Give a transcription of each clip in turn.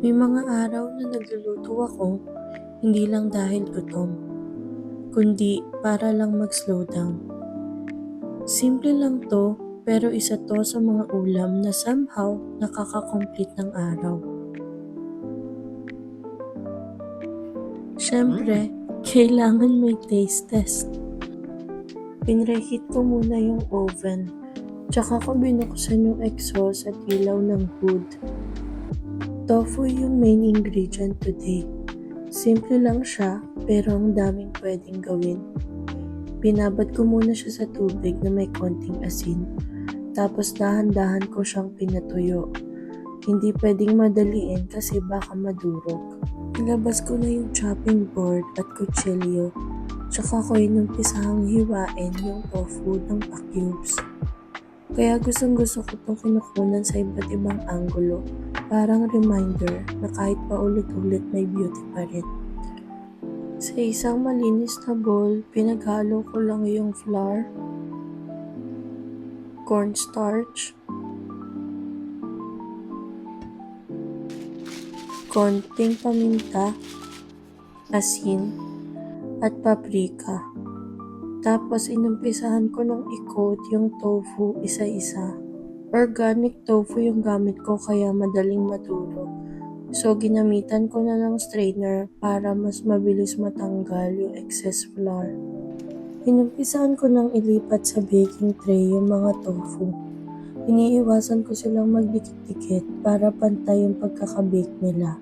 May mga araw na nagluluto ako, hindi lang dahil gutom, kundi para lang mag-slow down. Simple lang to, pero isa to sa mga ulam na somehow nakaka-complete ng araw. Siyempre, kailangan may taste test. Pinreheat ko muna yung oven, tsaka ko binuksan yung exhaust at ilaw ng hood. Tofu yung main ingredient today. Simple lang siya, pero ang daming pwedeng gawin. Binabad ko muna siya sa tubig na may konting asin, tapos dahan-dahan ko siyang pinatuyo. Hindi pwedeng madaliin kasi baka madurog. Ilabas ko na yung chopping board at kutsilyo, tsaka ko inumpisahang hiwain yung tofu ng pa-cubes. Kaya gustong-gusto ko itong kinukunan sa iba't ibang anggulo, parang reminder na kahit paulit-ulit may beauty pa rin. Sa isang malinis na bowl, pinaghalo ko lang yung flour, cornstarch, konting paminta, asin, at paprika. Tapos inumpisahan ko nang i-coat yung tofu isa-isa. Organic tofu yung gamit ko kaya madaling madurog. So ginamitan ko na ng strainer para mas mabilis matanggal yung excess flour. Inumpisahan ko nang ilipat sa baking tray yung mga tofu. Iniiwasan ko silang magdikit-dikit para pantay yung pagkakabake nila.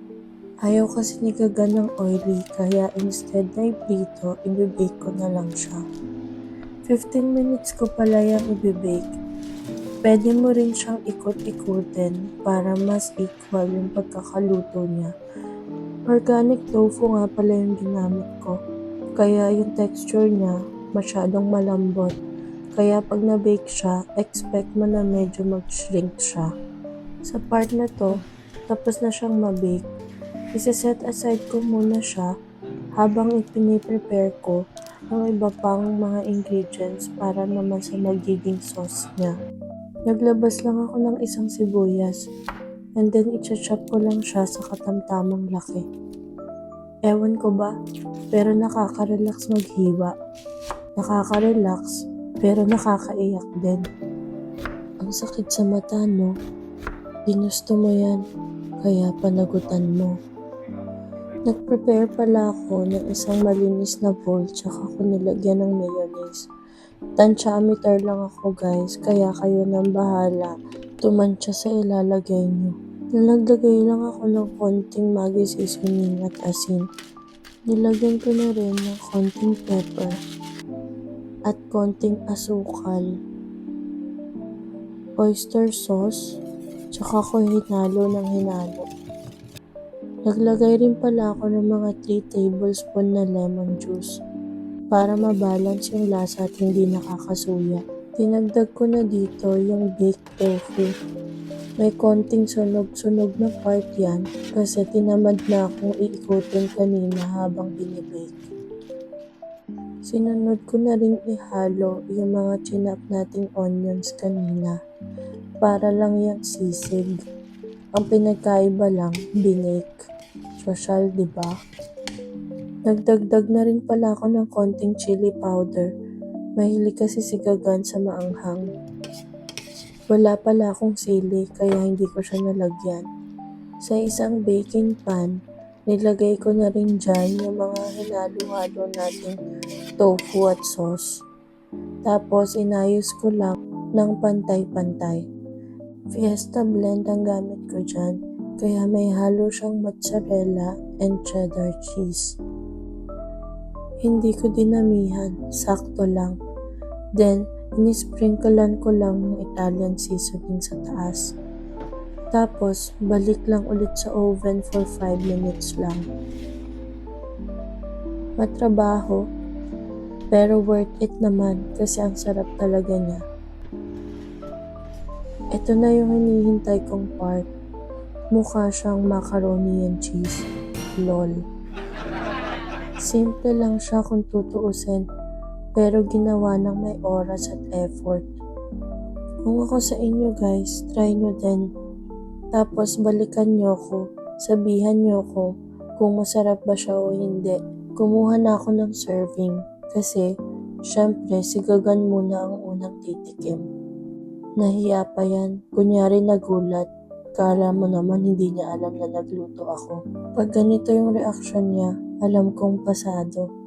Ayaw kasi ni Gaga ng oily kaya instead na iprito, ibibake ko na lang siya. 15 minutes ko pala yung ibibake. Pwede mo rin siyang ikot-ikutin para mas equal yung pagkakaluto niya. Organic tofu nga pala yung ginamit ko, kaya yung texture niya masyadong malambot. Kaya pag na-bake siya, expect mo na medyo mag-shrink siya. Sa part na to, tapos na siyang ma-bake. Isa-set aside ko muna siya habang ipiniprepare ko ang iba pang mga ingredients para naman sa magiging sauce niya. Naglabas lang ako ng isang sibuyas and then i-chop ko lang siya sa katamtamang laki. Ewan ko ba, pero nakaka-relax maghiwa. Nakaka-relax, pero nakakaiyak din. Ang sakit sa mata, no? Ginusto mo yan, kaya panagutan mo. Nag-prepare pala ako ng isang malinis na bowl tsaka ko nilagyan ng mayonnaise. Tansyameter lang ako guys, kaya kayo nang bahala. Tumansya sa ilalagay nyo. Nilagay lang ako ng konting Maggi seasoning at asin. Nilagyan ko na rin ng konting pepper at konting asukal. Oyster sauce, tsaka ko hinalo ng hinalo. Naglagay rin pala ako ng mga 3 tablespoon na lemon juice para mabalance yung lasa at hindi nakakasuya. Dinagdag ko na dito yung baked tofu. May konting sunog-sunog na part yan kasi tinamad na akong iikutin kanina habang binibake. Sinunod ko na rin ihalo yung mga chinap nating onions kanina para lang yung sisig. Ang pinagkaiba lang, binake. Social, diba? Nagdagdag na rin pala ako ng konting chili powder. Mahilig kasi si Gagan sa maanghang. Wala pala akong sili kaya hindi ko siya nalagyan. Sa isang baking pan, nilagay ko na rin dyan yung mga hinalo-halo nating tofu at sauce. Tapos inayos ko lang ng pantay-pantay. Fiesta blend ang gamit ko dyan. Kaya may halo siyang mozzarella and cheddar cheese. Hindi ko dinamihan, sakto lang. Then, inisprinklean ko lang ng Italian seasoning sa taas. Tapos, balik lang ulit sa oven for 5 minutes lang. Matrabaho, pero worth it naman kasi ang sarap talaga niya. Ito na yung hinihintay kong part. Mukha siyang macaroni and cheese. Lol. Simple lang siya kung tutuusin, pero ginawa ng may oras at effort. Kung ako sa inyo guys, try nyo din. Tapos balikan nyo ko Sabihan niyo ko kung masarap ba siya o hindi. Kumuha na ako ng serving kasi syempre si Gagan muna ang unang titikim. Nahiya pa yan, kunyari nagulat. Kala mo naman hindi niya alam na nagluto ako. Pag ganito yung reaksyon niya, alam kong pasado.